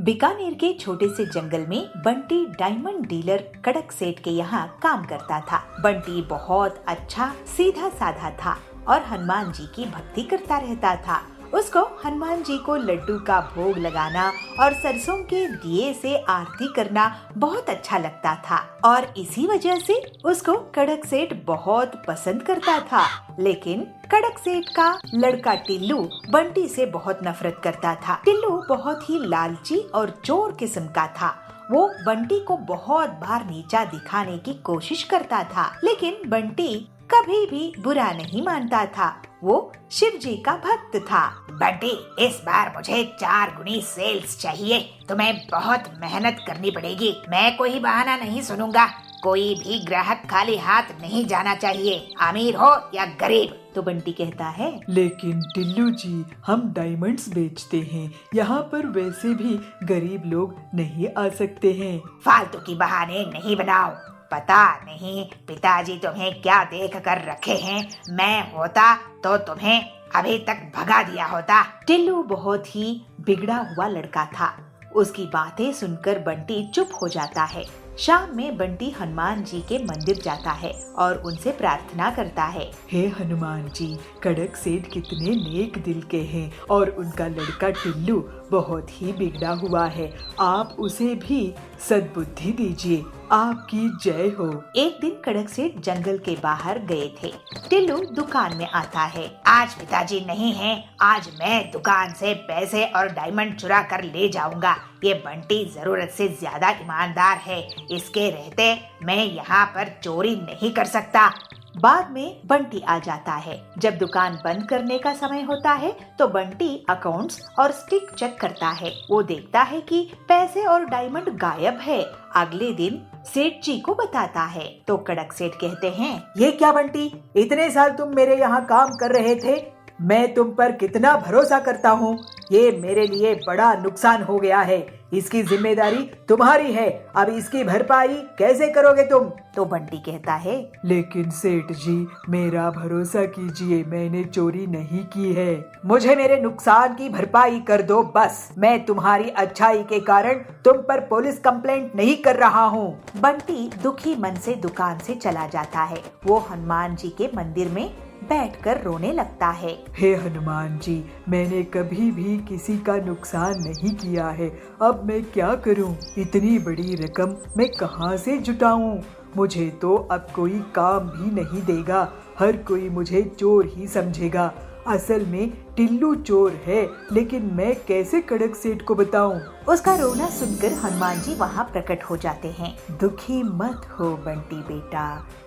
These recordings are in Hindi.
बीकानेर के छोटे से जंगल में बंटी डायमंड डीलर कड़क सेठ के यहाँ काम करता था। बंटी बहुत अच्छा सीधा साधा था और हनुमान जी की भक्ति करता रहता था। उसको हनुमान जी को लड्डू का भोग लगाना और सरसों के दिए से आरती करना बहुत अच्छा लगता था और इसी वजह से उसको कड़क सेठ बहुत पसंद करता था। लेकिन कड़क सेठ का लड़का टिल्लू बंटी से बहुत नफरत करता था। टिल्लू बहुत ही लालची और चोर किस्म का था। वो बंटी को बहुत बार नीचा दिखाने की कोशिश करता था, लेकिन बंटी कभी भी बुरा नहीं मानता था। वो शिव जी का भक्त था। बंटी, इस बार मुझे 4 गुनी सेल्स चाहिए। तुम्हें बहुत मेहनत करनी पड़ेगी। मैं कोई बहाना नहीं सुनूंगा। कोई भी ग्राहक खाली हाथ नहीं जाना चाहिए, अमीर हो या गरीब। तो बंटी कहता है, लेकिन टिल्लू जी, हम डायमंड्स बेचते हैं। यहाँ पर वैसे भी गरीब लोग नहीं आ सकते हैं। फालतू की बहाने नहीं बनाओ। पता नहीं पिताजी तुम्हें क्या देख कर रखे हैं। मैं होता तो तुम्हें अभी तक भगा दिया होता। टिल्लू बहुत ही बिगड़ा हुआ लड़का था। उसकी बातें सुनकर बंटी चुप हो जाता है। शाम में बंटी हनुमान जी के मंदिर जाता है और उनसे प्रार्थना करता है। हे हनुमान जी, कड़क सेठ कितने नेक दिल के हैं और उनका लड़का टिल्लू बहुत ही बिगड़ा हुआ है। आप उसे भी सद्बुद्धि दीजिए। आपकी जय हो। एक दिन कड़क सेठ जंगल के बाहर गए थे। टिल्लू दुकान में आता है। आज पिताजी नहीं हैं। आज मैं दुकान से पैसे और डायमंड चुरा कर ले जाऊंगा। ये बंटी जरूरत से ज्यादा ईमानदार है। इसके रहते मैं यहाँ पर चोरी नहीं कर सकता। बाद में बंटी आ जाता है। जब दुकान बंद करने का समय होता है तो बंटी अकाउंट्स और स्टिक चेक करता है। वो देखता है कि पैसे और डायमंड गायब है। अगले दिन सेठ जी को बताता है तो कड़क सेठ कहते हैं, ये क्या बंटी, इतने साल तुम मेरे यहाँ काम कर रहे थे। मैं तुम पर कितना भरोसा करता हूँ। ये मेरे लिए बड़ा नुकसान हो गया है। इसकी जिम्मेदारी तुम्हारी है। अब इसकी भरपाई कैसे करोगे तुम? तो बंटी कहता है, लेकिन सेठ जी, मेरा भरोसा कीजिए, मैंने चोरी नहीं की है। मुझे मेरे नुकसान की भरपाई कर दो बस। मैं तुम्हारी अच्छाई के कारण तुम पर पुलिस कंप्लेंट नहीं कर रहा हूँ। बंटी दुखी मन से दुकान से चला जाता है। वो हनुमान जी के मंदिर में बैठकर रोने लगता है। हे हनुमान जी, मैंने कभी भी किसी का नुकसान नहीं किया है। अब मैं क्या करूं? इतनी बड़ी रकम मैं कहां से जुटाऊं? मुझे तो अब कोई काम भी नहीं देगा। हर कोई मुझे चोर ही समझेगा। असल में टिल्लू चोर है, लेकिन मैं कैसे कड़क सेठ को बताऊं? उसका रोना सुनकर हनुमान जी वहाँ प्रकट हो जाते हैं। दुखी मत हो बंटी बेटा,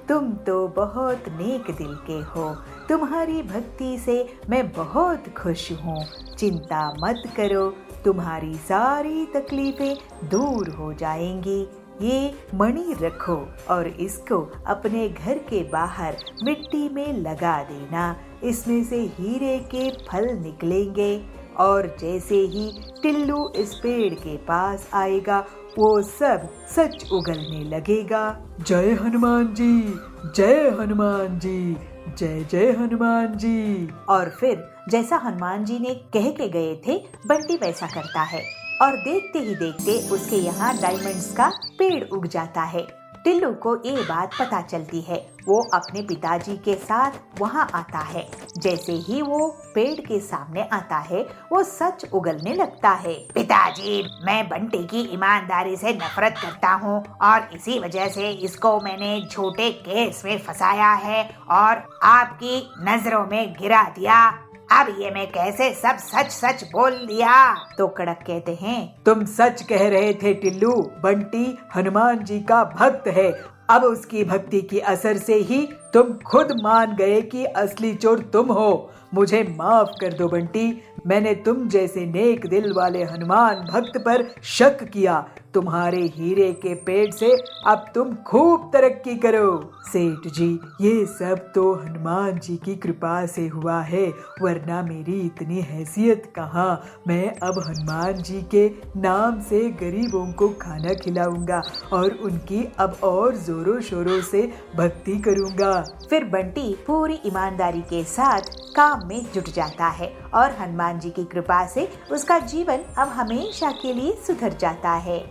तुम तो बहुत नेक दिल के हो। तुम्हारी भक्ति से मैं बहुत खुश हूँ। चिंता मत करो, तुम्हारी सारी तकलीफें दूर हो जाएंगी। ये मणि रखो और इसको अपने घर के बाहर मिट्टी में लगा देना। इसमें से हीरे के फल निकलेंगे और जैसे ही टिल्लू इस पेड़ के पास आएगा वो सब सच उगलने लगेगा। जय हनुमान जी, जय हनुमान जी, जय जय हनुमान जी। और फिर जैसा हनुमान जी ने कह के गए थे, बंटी वैसा करता है और देखते ही देखते उसके यहाँ डायमंड्स का पेड़ उग जाता है। टिल्लू को ये बात पता चलती है। वो अपने पिताजी के साथ वहाँ आता है। जैसे ही वो पेड़ के सामने आता है वो सच उगलने लगता है। पिताजी, मैं बंटी की ईमानदारी से नफरत करता हूँ और इसी वजह से इसको मैंने झूठे केस में फंसाया है और आपकी नजरों में गिरा दिया। अब ये मैं कैसे सब सच सच बोल दिया? तो कड़क कहते हैं, तुम सच कह रहे थे टिल्लू। बंटी हनुमान जी का भक्त है। अब उसकी भक्ति की असर से ही तुम खुद मान गए कि असली चोर तुम हो। मुझे माफ कर दो बंटी। मैंने तुम जैसे नेक दिल वाले हनुमान भक्त पर शक किया। तुम्हारे हीरे के पेट से अब तुम खूब तरक्की करो। सेठ जी, ये सब तो हनुमान जी की कृपा से हुआ है, वरना मेरी इतनी हैसियत कहाँ। मैं अब हनुमान जी के नाम से गरीबों को खाना खिलाऊंगा और उनकी अब और जोरों शोरों से भक्ति करूंगा। फिर बंटी पूरी ईमानदारी के साथ काम में जुट जाता है और हनुमान जी की कृपा से उसका जीवन अब हमेशा के लिए सुधर जाता है।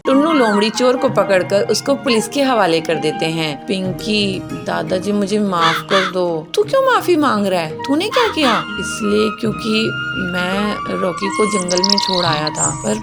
टुन्नू लोमड़ी चोर को पकड़कर उसको पुलिस के हवाले कर देते हैं। पिंकी, दादाजी मुझे माफ कर दो। तू क्यों माफी मांग रहा है? तूने क्या किया? इसलिए क्योंकि मैं रॉकी को जंगल में छोड़ आया था। पर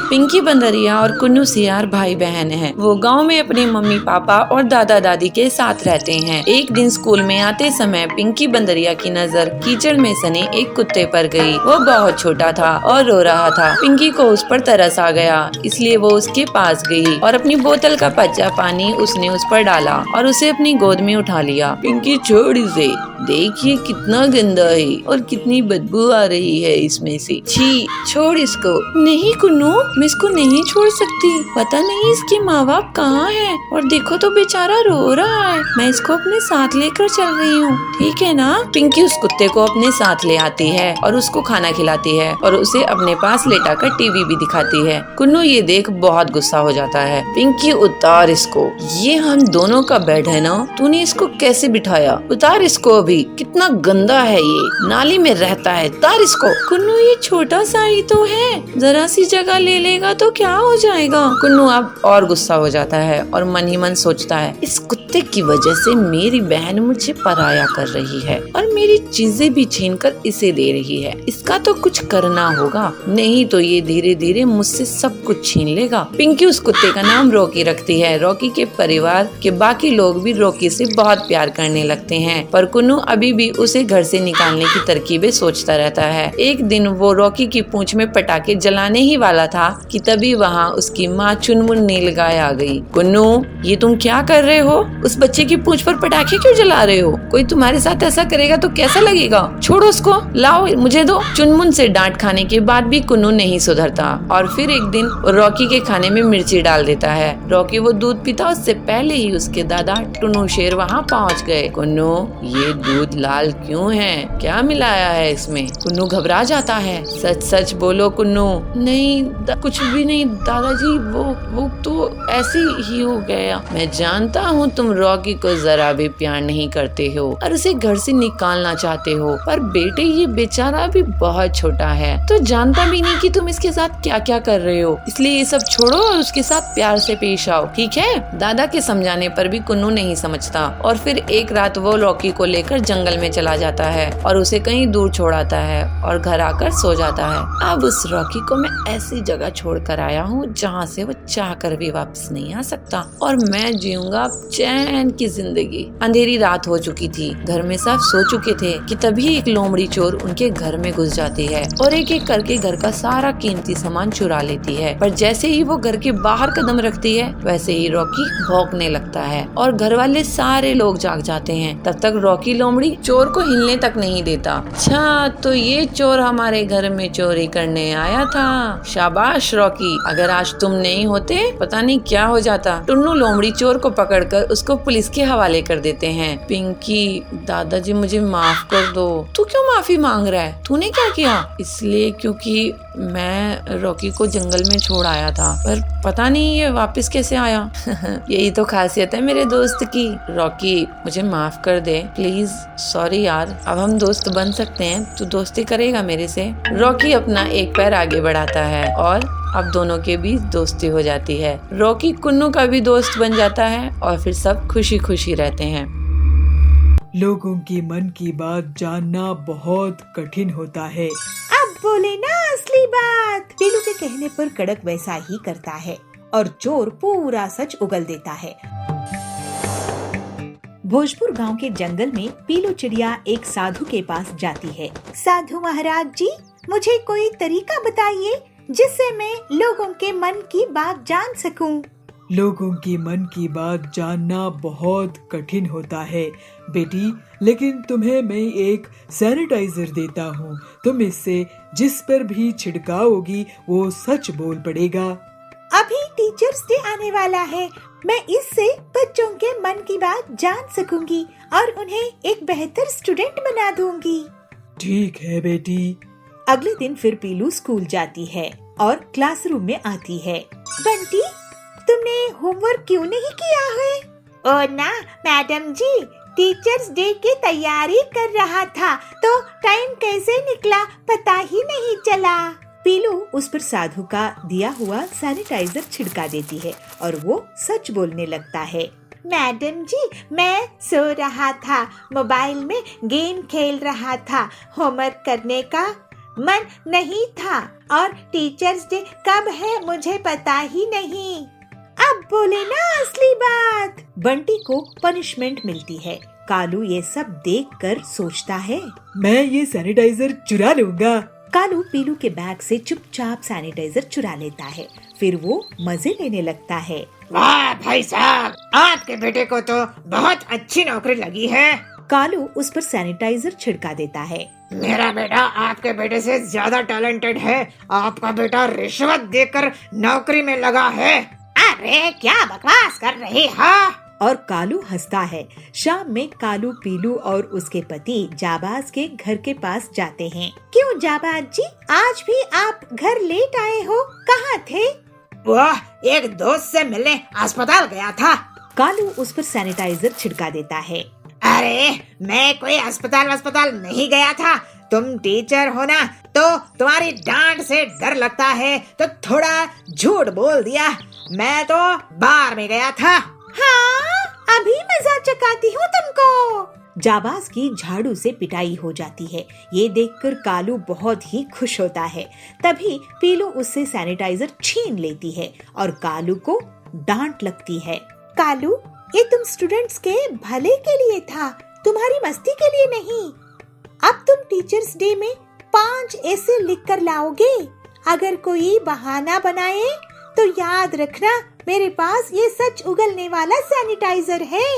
पिंकी बंदरिया और कुन्नू सियार भाई बहन हैं। वो गांव में अपने मम्मी पापा और दादा दादी के साथ रहते हैं। एक दिन स्कूल में आते समय पिंकी बंदरिया की नजर कीचड़ में सने एक कुत्ते पर गई। वो बहुत छोटा था और रो रहा था। पिंकी को उस पर तरस आ गया, इसलिए वो उसके पास गई और अपनी बोतल का बचा पानी उसने उस पर डाला और उसे अपनी गोद में उठा लिया। पिंकी, छोड़ इसे, देखिए कितना गंदा है और कितनी बदबू आ रही है इसमें से। छी, छोड़ इसको। नहीं कुन्नू, मैं इसको नहीं छोड़ सकती। पता नहीं इसके माँ बाप कहाँ हैं और देखो तो बेचारा रो रहा है। मैं इसको अपने साथ लेकर चल रही हूँ, ठीक है ना? पिंकी उस कुत्ते को अपने साथ ले आती है और उसको खाना खिलाती है और उसे अपने पास लेटाकर टीवी भी दिखाती है। कुन्नू ये देख बहुत गुस्सा हो जाता है। पिंकी, उतार इसको, ये हम दोनों का बेड है ना, तूने इसको कैसे बिठाया? उतार इसको अभी, कितना गंदा है ये, नाली में रहता है, उतार इसको। कुन्नू, ये छोटा सा ही तो है, जरा सी जगह ले लेगा तो क्या हो जाएगा? कुन्नू अब और गुस्सा हो जाता है और मन ही मन सोचता है, इस कुत्ते की वजह से मेरी बहन मुझे पराया कर रही है और मेरी चीजें भी छीन कर इसे दे रही है। इसका तो कुछ करना होगा, नहीं तो ये धीरे धीरे मुझसे सब कुछ छीन लेगा। पिंकी उस कुत्ते का नाम रॉकी रखती है। रॉकी के परिवार के बाकी लोग भी रॉकी से बहुत प्यार करने लगते हैं, पर कुन्नू अभी भी उसे घर से निकालने की तरकीबें सोचता रहता है। एक दिन वो रॉकी की पूंछ में पटाखे जलाने ही वाला था कि तभी वहाँ उसकी माँ चुनमुन नीलगाय आ गई। कुन्नू, ये तुम क्या कर रहे हो? उस बच्चे की पूंछ पर पटाखे क्यों जला रहे हो? कोई तुम्हारे साथ ऐसा करेगा तो कैसा लगेगा? छोड़ो उसको, लाओ मुझे दो। चुनमुन से डांट खाने के बाद भी कुन्नू नहीं सुधरता और फिर एक दिन रॉकी के खाने में मिर्ची डाल देता है। रॉकी वो दूध पीता उससे पहले ही उसके दादा टुन्नू शेर वहाँ पहुँच गए। कुन्नू, ये दूध लाल क्यों है? क्या मिलाया है इसमें? कुन्नू घबरा जाता है। सच सच बोलो कुन्नू। नहीं, कुछ भी नहीं दादाजी, वो तो ऐसे ही हो गया। मैं जानता हूँ तुम रॉकी को जरा भी प्यार नहीं करते हो और उसे घर से निकालना चाहते हो, पर बेटे ये बेचारा भी बहुत छोटा है, तो जानता भी नहीं कि तुम इसके साथ क्या क्या कर रहे हो। इसलिए ये सब छोड़ो और उसके साथ प्यार से पेश आओ, ठीक है? दादा के समझाने पर भी कुन्नू नहीं समझता और फिर एक रात वो रॉकी को लेकर जंगल में चला जाता है और उसे कहीं दूर छोड़ाता है और घर आकर सो जाता है। अब उस रॉकी को मैं ऐसी जगह छोड़ कर आया हूँ जहाँ से वो चाह कर भी वापस नहीं आ सकता और मैं जीऊंगा चैन की जिंदगी। अंधेरी रात हो चुकी थी, घर में सब सो चुके थे कि तभी एक लोमड़ी चोर उनके घर में घुस जाती है और एक एक करके घर का सारा कीमती सामान चुरा लेती है। पर जैसे ही वो घर के बाहर कदम रखती है वैसे ही रॉकी भौंकने लगता है और घर वाले सारे लोग जाग जाते हैं। तब तक रॉकी लोमड़ी चोर को हिलने तक नहीं देता। अच्छा, तो ये चोर हमारे घर में चोरी करने आया था। शाबाश रॉकी, अगर आज तुम नहीं होते पता नहीं क्या हो जाता। टुन्नू लोमड़ी चोर को पकड़कर उसको पुलिस के हवाले कर देते हैं। पिंकी, दादाजी मुझे माफ कर दो। तू क्यों माफी मांग रहा है? तूने क्या किया? इसलिए क्योंकि मैं रॉकी को जंगल में छोड़ आया था, पर पता नहीं ये वापस कैसे आया। यही तो खासियत है मेरे दोस्त की। रॉकी, मुझे माफ कर दे प्लीज। सॉरी यार, अब हम दोस्त बन सकते हैं, तू दोस्ती करेगा मेरे से? रॉकी अपना एक पैर आगे बढ़ाता है और अब दोनों के बीच दोस्ती हो जाती है। रॉकी कुन्नू का भी दोस्त बन जाता है और फिर सब खुशी खुशी रहते हैं। लोगों की मन की बात जानना बहुत कठिन होता है। अब बोले ना असली बात। पीलू के कहने पर कड़क वैसा ही करता है और चोर पूरा सच उगल देता है। भोजपुर गांव के जंगल में पीलू चिड़िया एक साधु के पास जाती है। साधु महाराज जी, मुझे कोई तरीका बताइए जिससे मैं लोगों के मन की बात जान सकूं। लोगों की मन की बात जानना बहुत कठिन होता है बेटी, लेकिन तुम्हें मैं एक सैनिटाइजर देता हूँ। तुम इससे जिस पर भी छिड़काओगी वो सच बोल पड़ेगा। अभी टीचर्स डे आने वाला है, मैं इससे बच्चों के मन की बात जान सकूंगी और उन्हें एक बेहतर स्टूडेंट बना दूंगी। ठीक है बेटी। अगले दिन फिर पीलू स्कूल जाती है और क्लासरूम में आती है। बंटी, तुमने होमवर्क क्यों नहीं किया है? ओ ना मैडम जी, टीचर्स डे की तैयारी कर रहा था तो टाइम कैसे निकला पता ही नहीं चला। पीलू उस पर साधु का दिया हुआ सैनिटाइजर छिड़का देती है और वो सच बोलने लगता है। मैडम जी, मैं सो रहा था, मोबाइल में गेम खेल रहा था, होमवर्क करने का मन नहीं था और टीचर्स डे कब है मुझे पता ही नहीं। अब बोले ना असली बात। बंटी को पनिशमेंट मिलती है। कालू ये सब देखकर सोचता है, मैं ये सैनिटाइजर चुरा लूंगा। कालू पीलू के बैग से चुपचाप सैनिटाइजर चुरा लेता है। फिर वो मजे लेने लगता है। वाह भाई साहब, आपके बेटे को तो बहुत अच्छी नौकरी लगी है। कालू उस पर सैनिटाइजर छिड़का देता है। मेरा बेटा आपके बेटे से ज्यादा टैलेंटेड है। आपका बेटा रिश्वत देकर नौकरी में लगा है। अरे क्या बकवास कर रहे हो? और कालू हंसता है। शाम में कालू पीलू और उसके पति जाबाज के घर के पास जाते हैं। क्यों जाबाज जी, आज भी आप घर लेट आए हो? कहाँ थे? वह एक दोस्त से मिलने अस्पताल गया था। कालू उस पर सैनिटाइजर छिड़का देता है। अरे मैं कोई अस्पताल नहीं गया था। तुम टीचर हो ना, तो तुम्हारी डांट से डर लगता है तो थोड़ा झूठ बोल दिया। मैं तो बार में गया था। हाँ, अभी मजाक चकाती हूँ तुमको। जाबाज की झाड़ू से पिटाई हो जाती है। ये देखकर कालू बहुत ही खुश होता है। तभी पीलू उससे सैनिटाइजर छीन लेती है और कालू को डांट लगती है। कालू, ये तुम स्टूडेंट्स के भले के लिए था, तुम्हारी मस्ती के लिए नहीं। अब तुम टीचर्स डे में 5 ऐसे लिख कर लाओगे। अगर कोई बहाना बनाए तो याद रखना, मेरे पास ये सच उगलने वाला सैनिटाइजर है।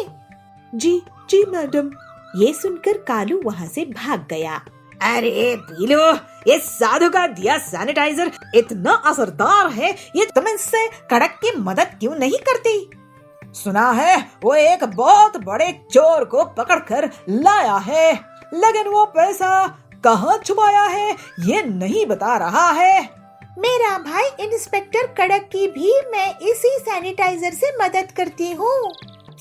जी जी मैडम। ये सुनकर कालू वहाँ से भाग गया। अरे पीलू, ये साधु का दिया सैनिटाइजर इतना असरदार है, ये तुम इससे कड़क की मदद क्यों नहीं करती? सुना है वो एक बहुत बड़े चोर को पकड़कर लाया है, लेकिन वो पैसा कहाँ छुपाया है ये नहीं बता रहा है। मेरा भाई इंस्पेक्टर कड़क की भी मैं इसी सैनिटाइजर से मदद करती हूँ।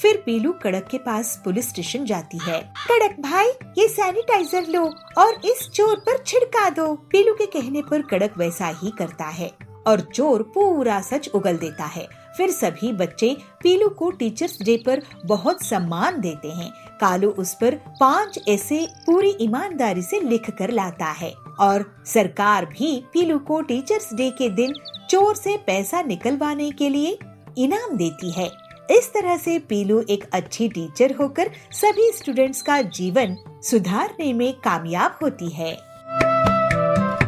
फिर पीलू कड़क के पास पुलिस स्टेशन जाती है। कड़क भाई, ये सैनिटाइजर लो और इस चोर पर छिड़का दो। पीलू के कहने पर कड़क वैसा ही करता है और चोर पूरा सच उगल देता है। फिर सभी बच्चे पीलू को टीचर्स डे पर बहुत सम्मान देते हैं। कालू उस पर 5 ऐसे पूरी ईमानदारी से लिख कर लाता है और सरकार भी पीलू को टीचर्स डे के दिन चोर से पैसा निकलवाने के लिए इनाम देती है। इस तरह से पीलू एक अच्छी टीचर होकर सभी स्टूडेंट्स का जीवन सुधारने में कामयाब होती है।